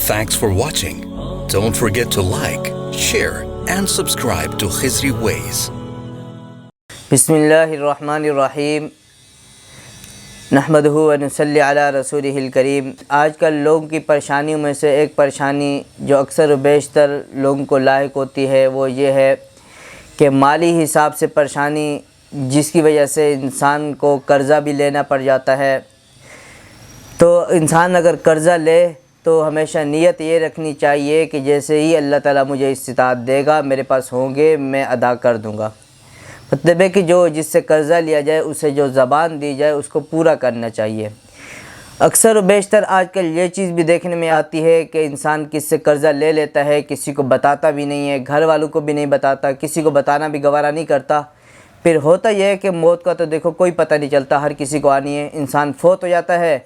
Thanks for watching. Don't forget to like, share and subscribe to Khizri Ways. बिस्मिल्लाहिर्रहमानिर्रहीम नहमदुहु व नुसल्ली अला रसूलिहिल करीम। आज कल लोगों की परेशानियों में से एक परेशानी जो अक्सर व बेशतर लोगों को लाहिक होती है वो ये है कि माली हिसाब से परेशानी, जिसकी वजह से इंसान को कर्ज़ा भी लेना पड़ जाता है। तो इंसान अगर कर्ज़ा ले तो हमेशा नीयत ये रखनी चाहिए कि जैसे ही अल्लाह ताला मुझे इस्तिताअत देगा, मेरे पास होंगे, मैं अदा कर दूँगा। मतलब है कि जो जिससे कर्ज़ा लिया जाए उसे जो ज़बान दी जाए उसको पूरा करना चाहिए। अक्सर व बेशतर आजकल ये चीज़ भी देखने में आती है कि इंसान किससे कर्ज़ा ले लेता है, किसी को बताता भी नहीं है, घर वालों को भी नहीं बताता, किसी को बताना भी गवारा नहीं करता। फिर होता यह है कि मौत का तो देखो कोई पता नहीं चलता, हर किसी को आनी है। इंसान फोत हो जाता है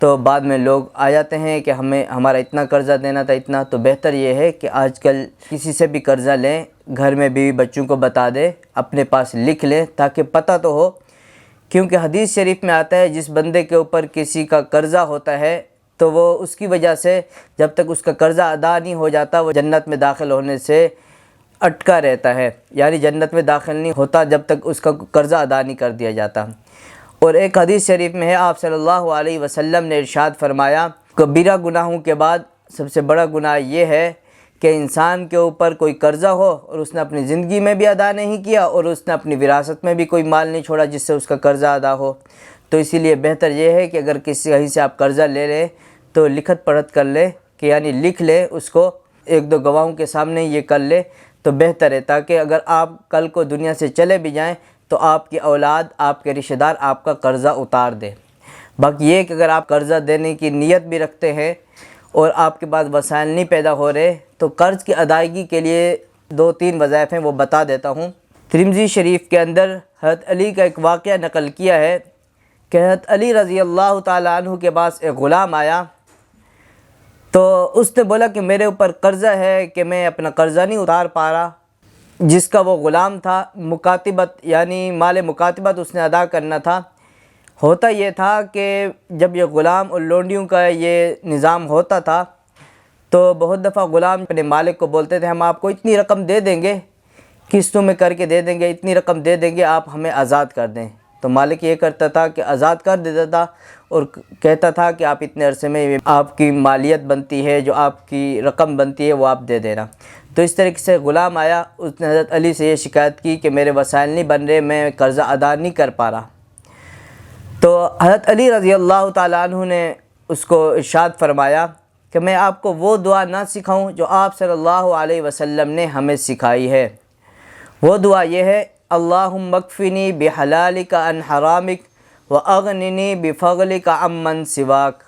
तो बाद में लोग आ जाते हैं कि हमें हमारा इतना कर्ज़ा देना था, इतना। तो बेहतर ये है कि आजकल किसी से भी कर्ज़ा लें, घर में बीवी बच्चों को बता दें, अपने पास लिख लें ताकि पता तो हो। क्योंकि हदीस शरीफ में आता है जिस बंदे के ऊपर किसी का कर्ज़ा होता है तो वो उसकी वजह से जब तक उसका कर्ज़ा अदा नहीं हो जाता वो जन्नत में दाखिल होने से अटका रहता है, यानी जन्नत में दाखिल नहीं होता जब तक उसका कर्ज़ा अदा नहीं कर दिया जाता। और एक हदीस शरीफ में है, आप सल्लल्लाहु अलैहि वसल्लम ने इरशाद फरमाया, कबीरा गुनाहों के बाद सबसे बड़ा गुनाह ये है कि इंसान के ऊपर कोई कर्ज़ा हो और उसने अपनी ज़िंदगी में भी अदा नहीं किया और उसने अपनी विरासत में भी कोई माल नहीं छोड़ा जिससे उसका कर्ज़ा अदा हो। तो इसीलिए बेहतर ये है कि अगर किसी कहीं से आप कर्ज़ा ले लें तो लिखत पढ़त कर लें, कि यानी लिख ले उसको, एक दो गवाहों के सामने ये कर ले तो बेहतर है, ताकि अगर आप कल को दुनिया से चले भी जाएँ तो आपकी औलाद, आपके रिश्तेदार आपका कर्ज़ा उतार दें। बाकी ये कि अगर आप कर्ज़ा देने की नीयत भी रखते हैं और आपके पास वसाइल नहीं पैदा हो रहे तो कर्ज़ की अदायगी के लिए 2-3 वज़ाइफ हैं, वो बता देता हूँ। तिरमिज़ी शरीफ के अंदर हज़रत अली का एक वाक़या नकल किया है कि हज़रत अली रज़ी अल्लाह ताला अन्हु के पास एक ग़ुलाम आया तो उसने बोला कि मेरे ऊपर कर्ज़ा है कि मैं अपना कर्ज़ा नहीं उतार पा रहा। जिसका वो ग़ुलाम था, मुकातिबत यानी माल मुकातिबत उसने अदा करना था। होता ये था कि जब ये ग़ुलाम और लोंडियों का ये निज़ाम होता था तो बहुत दफ़ा ग़ुलाम अपने मालिक को बोलते थे, हम आपको इतनी रकम दे देंगे, किस्तों में करके दे देंगे, इतनी रकम दे देंगे, आप हमें आज़ाद कर दें। तो मालिक ये करता था कि आज़ाद कर देता था और कहता था कि आप इतने अरसे में आपकी मालियत बनती है, जो आपकी रकम बनती है वो आप दे देना। तो इस तरीके से ग़ुलाम आया, उसने हज़रत अली से ये शिकायत की कि मेरे वसाइल नहीं बन रहे, मैं कर्ज़ा अदा नहीं कर पा रहा। तो हज़रत अली रज़ी अल्लाह ताला अन्हु ने उसको इरशाद फरमाया कि मैं आपको वो दुआ ना सिखाऊं जो आप सल्लल्लाहु अलैहि वसल्लम ने हमें सिखाई है। वो दुआ ये है, अल्लाहुम्मा मकफ़िनी बिहलालिका अन हरामिक व अगनिनी बिफ़ज़लिका अम्मन सिवाक।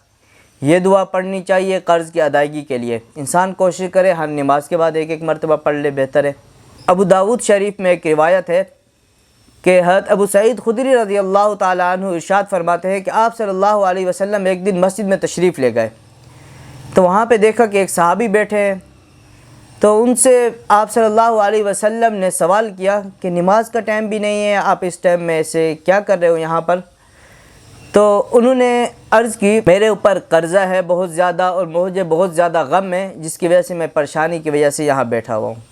ये दुआ पढ़नी चाहिए कर्ज़ की अदायगी के लिए। इंसान कोशिश करे हर नमाज के बाद एक मरतबा पढ़ ले, बेहतर है। अबू दाऊद शरीफ में एक रिवायत है कि हज़रत अबू सईद खुदरी रज़ी अल्लाह ताला अन्हु इरशाद फरमाते हैं कि आप सल्लल्लाहु अलैहि वसल्लम एक दिन मस्जिद में तशरीफ़ ले गए तो वहाँ पे देखा कि एक सहाबी बैठे हैं। तो उनसे आप सल्लल्लाहु अलैहि वसल्लम ने सवाल किया कि नमाज का टाइम भी नहीं है, आप इस टाइम में ऐसे क्या कर रहे हो यहाँ पर? तो उन्होंने अर्ज़ की, मेरे ऊपर कर्ज़ा है बहुत ज़्यादा और मुझे बहुत ज़्यादा गम है, जिसकी वजह से मैं परेशानी की वजह से यहाँ बैठा हुआ हूँ।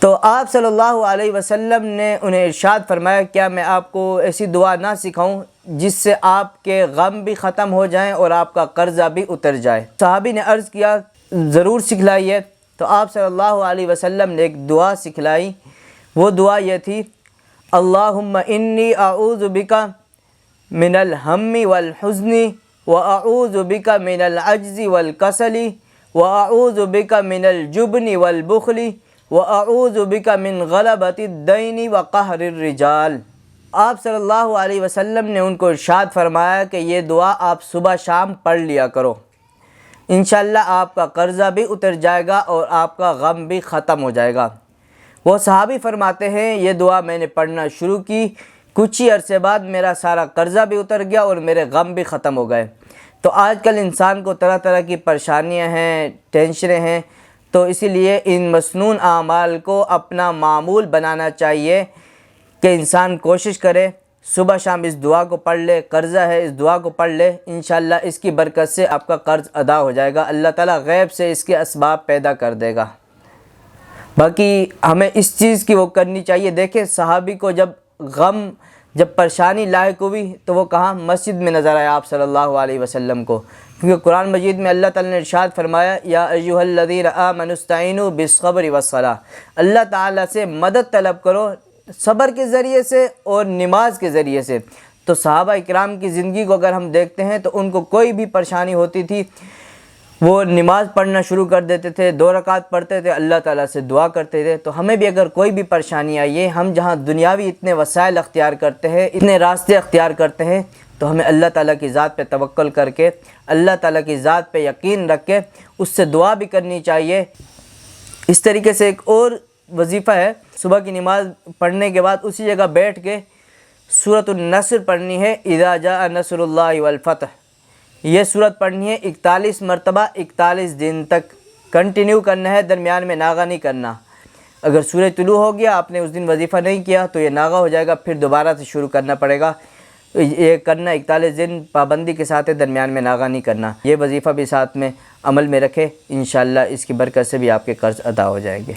तो आप सल्लल्लाहु अलैहि वसल्लम ने उन्हें इरशाद फरमाया, क्या मैं आपको ऐसी दुआ ना सिखाऊं जिससे आपके गम भी ख़त्म हो जाएं और आपका कर्ज़ा भी उतर जाए? सहाबी ने अर्ज़ किया, ज़रूर सिखलाइए। तो आप सल्लल्लाहु अलैहि वसल्लम ने एक दुआ सिखलाई। वो दुआ ये थी, अल्लाहुम्मा इन्नी अऊज़ु बिका मिनल हम्मी वल हुज़्नी व अऊज़ु बिका मिनल अज्ज़ि वल कसली व अऊज़ु बिका मिनल जुबनी वल बुखली व अऊज़ु बिका मिन गलबति दैनी व कहरिर रिजाल। आप सल्लल्लाहु अलैहि वसल्लम ने उनको इरशाद फरमाया कि ये दुआ आप सुबह शाम पढ़ लिया करो, इंशाअल्लाह आपका कर्ज़ा भी उतर जाएगा और आपका गम भी ख़त्म हो जाएगा। वो सहाबी फरमाते हैं, ये दुआ मैंने पढ़ना शुरू की, कुछ ही अरसे बाद मेरा सारा कर्ज़ा भी उतर गया और मेरे गम भी ख़त्म हो गए। तो आजकल इंसान को तरह तरह की परेशानियां हैं, टेंशनें हैं, तो इसीलिए इन मसनून आमाल को अपना मामूल बनाना चाहिए कि इंसान कोशिश करे صبح شام اس دعا کو پڑھ لے، قرضہ ہے اس دعا کو پڑھ لے، انشاءاللہ اس کی برکت سے آپ کا قرض ادا ہو جائے گا، اللہ تعالیٰ غیب سے اس کے اسباب پیدا کر دے گا۔ باقی ہمیں اس چیز کی وہ کرنی چاہیے۔ دیکھیں صحابی کو جب پریشانی لاحق ہوئی تو وہ کہاں؟ مسجد میں نظر آیا آپ صلی اللہ علیہ وسلم کو، کیونکہ قرآن مجید میں اللہ تعالیٰ نے ارشاد فرمایا یا ایھا الذین آمنوا استعینوا بالصبر والصلاۃ، اللہ تعالیٰ سے مدد طلب کرو صبر کے ذریعے سے اور نماز کے ذریعے سے۔ تو صحابہ اکرام کی زندگی کو اگر ہم دیکھتے ہیں تو ان کو کوئی بھی پریشانی ہوتی تھی وہ نماز پڑھنا شروع کر دیتے تھے، 2 رکعت پڑھتے تھے، اللہ تعالیٰ سے دعا کرتے تھے۔ تو ہمیں بھی اگر کوئی بھی پریشانی آئی ہے، ہم جہاں دنیاوی اتنے وسائل اختیار کرتے ہیں، اتنے راستے اختیار کرتے ہیں، تو ہمیں اللہ تعالیٰ کی ذات پہ توکل کر کے، اللہ تعالیٰ کی ذات پہ یقین رکھ کے اس سے دعا بھی کرنی چاہیے۔ اس طریقے سے ایک اور وظیفہ ہے، صبح کی نماز پڑھنے کے بعد اسی جگہ بیٹھ کے سورۃ النصر پڑھنی ہے، اذا جاء نصر اللہ والفتح۔ یہ سورت پڑھنی ہے 41 مرتبہ 41 دن تک کنٹینیو کرنا ہے، درمیان میں ناغہ نہیں کرنا۔ اگر سورج طلوع ہو گیا آپ نے اس دن وظیفہ نہیں کیا تو یہ ناغہ ہو جائے گا، پھر دوبارہ سے شروع کرنا پڑے گا۔ یہ کرنا 41 دن پابندی کے ساتھ ہے، درمیان میں ناغہ نہیں کرنا۔ یہ وظیفہ بھی ساتھ میں عمل میں رکھے، انشاءاللہ اس کی برکت سے بھی آپ کے قرض ادا ہو جائیں گے۔